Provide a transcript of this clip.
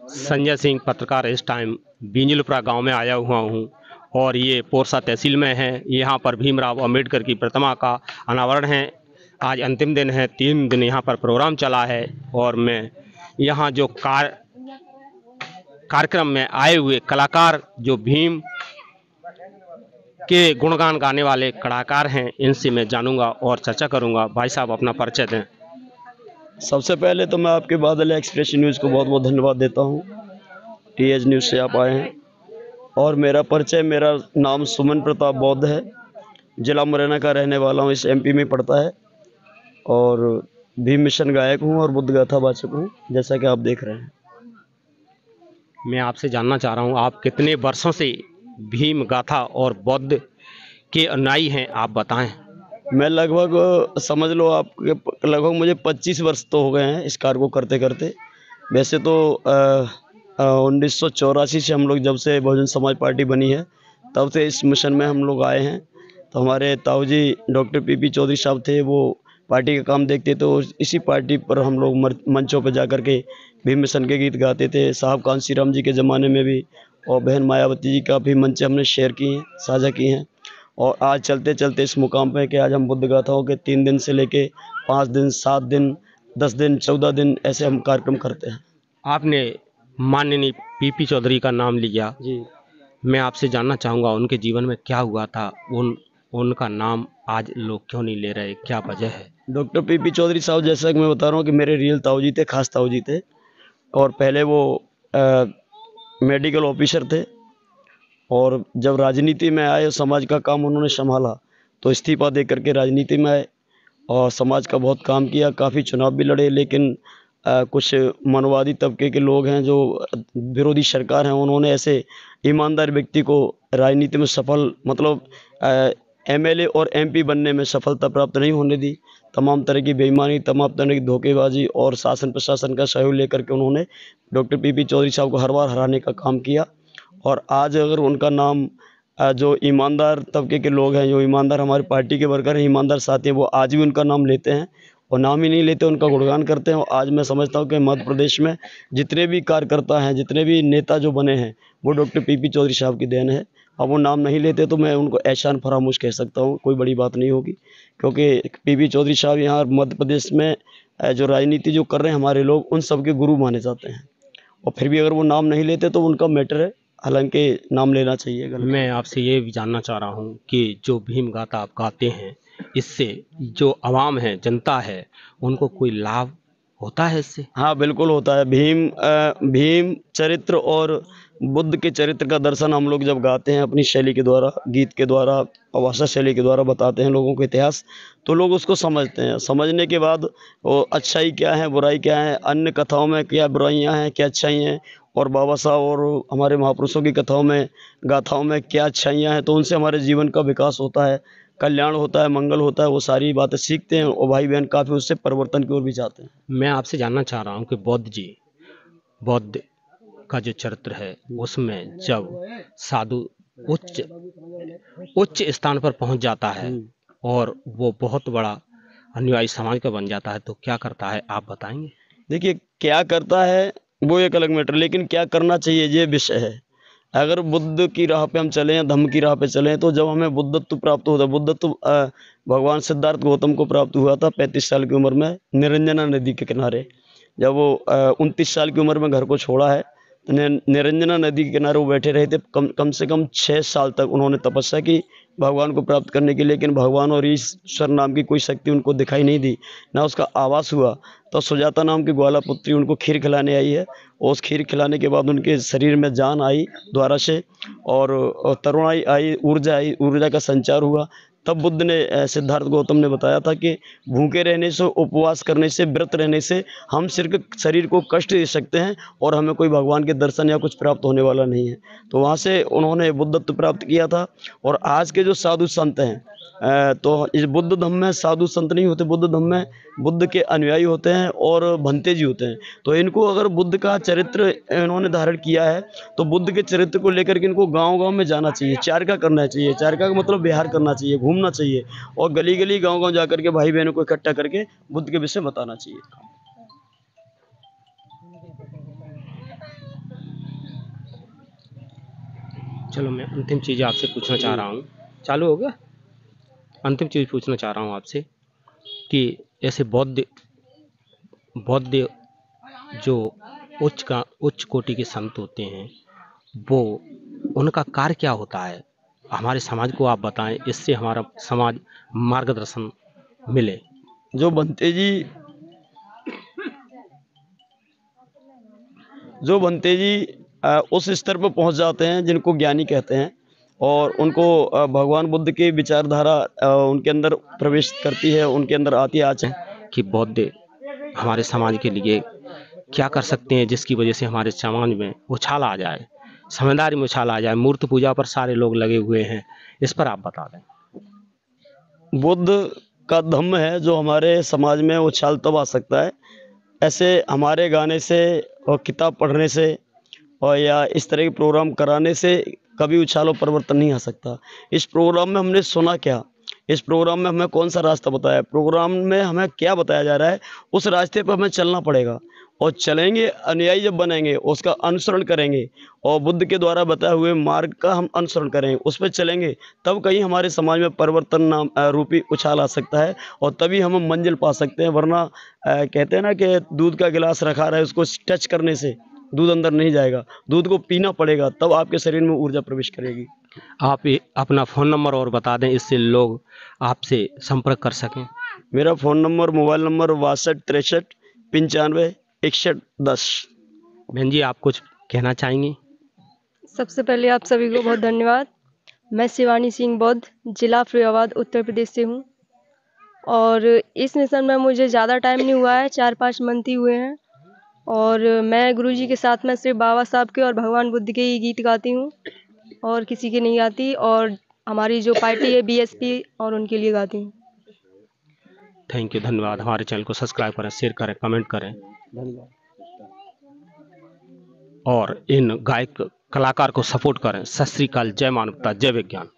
संजय सिंह पत्रकार इस टाइम बींजलपुरा गांव में आया हुआ हूं और ये पोरसा तहसील में है। यहां पर भीमराव अंबेडकर की प्रतिमा का अनावरण है। आज अंतिम दिन है, 3 दिन यहां पर प्रोग्राम चला है और मैं यहां जो कार्यक्रम में आए हुए कलाकार जो भीम के गुणगान गाने वाले कलाकार हैं, इनसे मैं जानूंगा और चर्चा करूंगा। भाई साहब, अपना परिचय दें। सबसे पहले तो मैं आपके बादल एक्सप्रेस न्यूज़ को बहुत बहुत धन्यवाद देता हूं। टीएच न्यूज़ से आप आए हैं और मेरा नाम सुमन प्रताप बौद्ध है। जिला मुरैना का रहने वाला हूं, इस एमपी में पड़ता है और भीम मिशन गायक हूं और बुद्ध गाथा वाचक हूं, जैसा कि आप देख रहे हैं। मैं आपसे जानना चाह रहा हूं, आप कितने वर्षों से भीम गाथा और बौद्ध के अनुयायी हैं, आप बताएं। मैं लगभग समझ लो आपके लगभग मुझे 25 वर्ष तो हो गए हैं इस कार्य को करते करते। वैसे तो 1984 से हम लोग, जब से बहुजन समाज पार्टी बनी है, तब से इस मिशन में हम लोग आए हैं। तो हमारे ताऊ जी डॉक्टर पीपी चौधरी साहब थे, वो पार्टी का काम देखते तो इसी पार्टी पर हम लोग मंचों पर जा कर के भीम मिशन के गीत गाते थे। साहब कांसी राम जी के ज़माने में भी और बहन मायावती जी का भी मंच हमने शेयर की हैं, साझा की हैं। और आज चलते चलते इस मुकाम पे कि आज हम बुद्ध गाथाओं के 3 दिन से लेके 5 दिन, 7 दिन, 10 दिन, 14 दिन ऐसे हम कार्यक्रम करते हैं। आपने माननीय पीपी चौधरी का नाम लिया जी, मैं आपसे जानना चाहूँगा, उनके जीवन में क्या हुआ था, उनका नाम आज लोग क्यों नहीं ले रहे, क्या वजह है? डॉक्टर पीपी चौधरी साहब, जैसा कि मैं बता रहा हूँ कि मेरे रियल ताऊ जी थे, खास ताऊ जी थे। और पहले वो मेडिकल ऑफिसर थे और जब राजनीति में आए, समाज का काम उन्होंने संभाला, तो इस्तीफा दे करके राजनीति में आए और समाज का बहुत काम किया। काफ़ी चुनाव भी लड़े, लेकिन कुछ मनवादी तबके के लोग हैं जो विरोधी सरकार हैं, उन्होंने ऐसे ईमानदार व्यक्ति को राजनीति में सफल मतलब एमएलए और एमपी बनने में सफलता प्राप्त नहीं होने दी। तमाम तरह की बेईमानी, तमाम तरह की धोखेबाजी और शासन प्रशासन का सहयोग लेकर के उन्होंने डॉक्टर पीपी चौधरी साहब को हर बार हराने का काम किया। और आज अगर उनका नाम जो ईमानदार तबके के लोग हैं, जो ईमानदार हमारी पार्टी के वर्कर हैं, ईमानदार साथी हैं, वो आज भी उनका नाम लेते हैं और नाम ही नहीं लेते, उनका गुणगान करते हैं। और आज मैं समझता हूँ कि मध्य प्रदेश में जितने भी कार्यकर्ता हैं, जितने भी नेता जो बने हैं, वो डॉक्टर पीपी चौधरी साहब की देन है। अब वो नाम नहीं लेते तो मैं उनको एहसान फरामोश कह सकता हूँ, कोई बड़ी बात नहीं होगी। क्योंकि पीपी चौधरी साहब यहाँ मध्य प्रदेश में जो राजनीति जो कर रहे हैं हमारे लोग, उन सबके गुरु माने जाते हैं। और फिर भी अगर वो नाम नहीं लेते तो उनका मैटर है, हालांकि नाम लेना चाहिए। मैं आपसे ये भी जानना चाह रहा हूँ कि जो भीम गाथा आप गाते हैं, इससे जो आवाम है, जनता है, उनको कोई लाभ होता है इससे? हाँ, बिल्कुल होता है। भीम चरित्र और बुद्ध के चरित्र का दर्शन हम लोग जब गाते हैं अपनी शैली के द्वारा, गीत के द्वारा और भाषा शैली के द्वारा बताते हैं लोगों को इतिहास, तो लोग उसको समझते हैं। समझने के बाद वो अच्छाई क्या है, बुराई क्या है, अन्य कथाओं में क्या बुराइयां हैं, क्या अच्छाई हैं, और बाबा साहब और हमारे महापुरुषों की कथाओं में, गाथाओं में क्या अच्छाइयाँ हैं, तो उनसे हमारे जीवन का विकास होता है, कल्याण होता है, मंगल होता है। वो सारी बातें सीखते हैं और भाई बहन काफ़ी उससे परिवर्तन की ओर भी जाते हैं। मैं आपसे जानना चाह रहा हूँ कि बौद्ध का जो चरित्र है, उसमें जब साधु उच्च उच्च स्थान पर पहुंच जाता है और वो बहुत बड़ा अनुयायी समाज का बन जाता है, तो क्या करता है, आप बताएंगे? देखिए, क्या करता है वो एक अलग मैटर, लेकिन क्या करना चाहिए ये विषय है। अगर बुद्ध की राह पे हम चलें या धम्म की राह पे चलें, तो जब हमें बुद्धत्व प्राप्त होता है, बुद्धत्व भगवान सिद्धार्थ गौतम को प्राप्त हुआ था 35 साल की उम्र में, निरंजना नदी के किनारे। जब वो 29 साल की उम्र में घर को छोड़ा है, तो निरंजना नदी के किनारे वो बैठे रहे थे। कम से कम 6 साल तक उन्होंने तपस्या की भगवान को प्राप्त करने के लिए, लेकिन भगवान और ईश्वर नाम की कोई शक्ति उनको दिखाई नहीं दी, ना उसका आवास हुआ। तो सुजाता नाम की ग्वाला पुत्री उनको खीर खिलाने आई है और उस खीर खिलाने के बाद उनके शरीर में जान आई द्वारा से, और तरुणाई आई, ऊर्जा आई, ऊर्जा का संचार हुआ। तब बुद्ध ने, सिद्धार्थ गौतम ने बताया था कि भूखे रहने से, उपवास करने से, व्रत रहने से हम सिर्फ शरीर को कष्ट दे सकते हैं और हमें कोई भगवान के दर्शन या कुछ प्राप्त होने वाला नहीं है। तो वहाँ से उन्होंने बुद्धत्व प्राप्त किया था। और आज के जो साधु संत हैं, तो इस बुद्ध धम्म में साधु संत नहीं होते, बुद्ध धम्म में बुद्ध के अनुयायी होते हैं और भंते जी होते हैं। तो इनको अगर बुद्ध का चरित्र इन्होंने धारण किया है, तो बुद्ध के चरित्र को लेकर के इनको गांव-गांव में जाना चाहिए, चारका करना चाहिए। चारका का मतलब विहार करना चाहिए, घूमना चाहिए और गली-गली, गांव-गांव जाकर के भाई बहनों को इकट्ठा करके बुद्ध के विषय बताना चाहिए। चलो मैं अंतिम चीज़ आपसे पूछना चाह रहा हूँ, चालू हो गया? अंतिम चीज़ पूछना चाह रहा हूँ आपसे कि ऐसे बौद्ध बौद्ध जो उच्च कोटि के संत होते हैं, वो उनका कार्य क्या होता है? हमारे समाज को आप बताएं, इससे हमारा समाज मार्गदर्शन मिले। जो बनते जी उस स्तर पर पहुंच जाते हैं जिनको ज्ञानी कहते हैं, और उनको भगवान बुद्ध की विचारधारा उनके अंदर प्रवेश करती है, उनके अंदर आती है कि बौद्ध हमारे समाज के लिए क्या कर सकते हैं जिसकी वजह से हमारे समाज में उछाल आ जाए, समझदारी में उछाल आ जाए। मूर्ति पूजा पर सारे लोग लगे हुए हैं, इस पर आप बता दें। बुद्ध का धम्म है जो हमारे समाज में उछाल तब आ सकता है, ऐसे हमारे गाने से और किताब पढ़ने से और या इस तरह के प्रोग्राम कराने से कभी उछाल और परिवर्तन नहीं आ सकता। इस प्रोग्राम में हमने सुना क्या, इस प्रोग्राम में हमें कौन सा रास्ता बताया, प्रोग्राम में हमें क्या बताया जा रहा है, उस रास्ते पर हमें चलना पड़ेगा। और चलेंगे, अनुयायी जब बनेंगे उसका अनुसरण करेंगे और बुद्ध के द्वारा बताए हुए मार्ग का हम अनुसरण करेंगे, उस पर चलेंगे, तब कहीं हमारे समाज में परिवर्तन नाम रूपी उछाल आ सकता है और तभी हम मंजिल पा सकते हैं। वरना कहते हैं ना कि दूध का गिलास रखा रहे, उसको टच करने से दूध अंदर नहीं जाएगा, दूध को पीना पड़ेगा, तब आपके शरीर में ऊर्जा प्रवेश करेगी। आप अपना फ़ोन नंबर और बता दें, इससे लोग आपसे संपर्क कर सकें। मेरा फ़ोन नंबर, मोबाइल नंबर 62 63 95 61 10। बहन जी, आप कुछ कहना चाहेंगी? सबसे पहले आप सभी को बहुत धन्यवाद। मैं शिवानी सिंह बौद्ध, जिला फरीदाबाद, उत्तर प्रदेश से हूँ और इस मिशन में मुझे ज़्यादा टाइम नहीं हुआ है, 4-5 मंथ ही हुए हैं और मैं गुरुजी के साथ में सिर्फ बाबा साहब के और भगवान बुद्ध के ही गीत गाती हूँ और किसी की नहीं गाती, और हमारी जो पार्टी है BSP और उनके लिए गाती हूँ। थैंक यू, धन्यवाद। हमारे चैनल को सब्सक्राइब करें, शेयर करें, कमेंट करें और इन गायक कलाकार को सपोर्ट करें। सत श्री अकाल, जय मानवता, जय विज्ञान।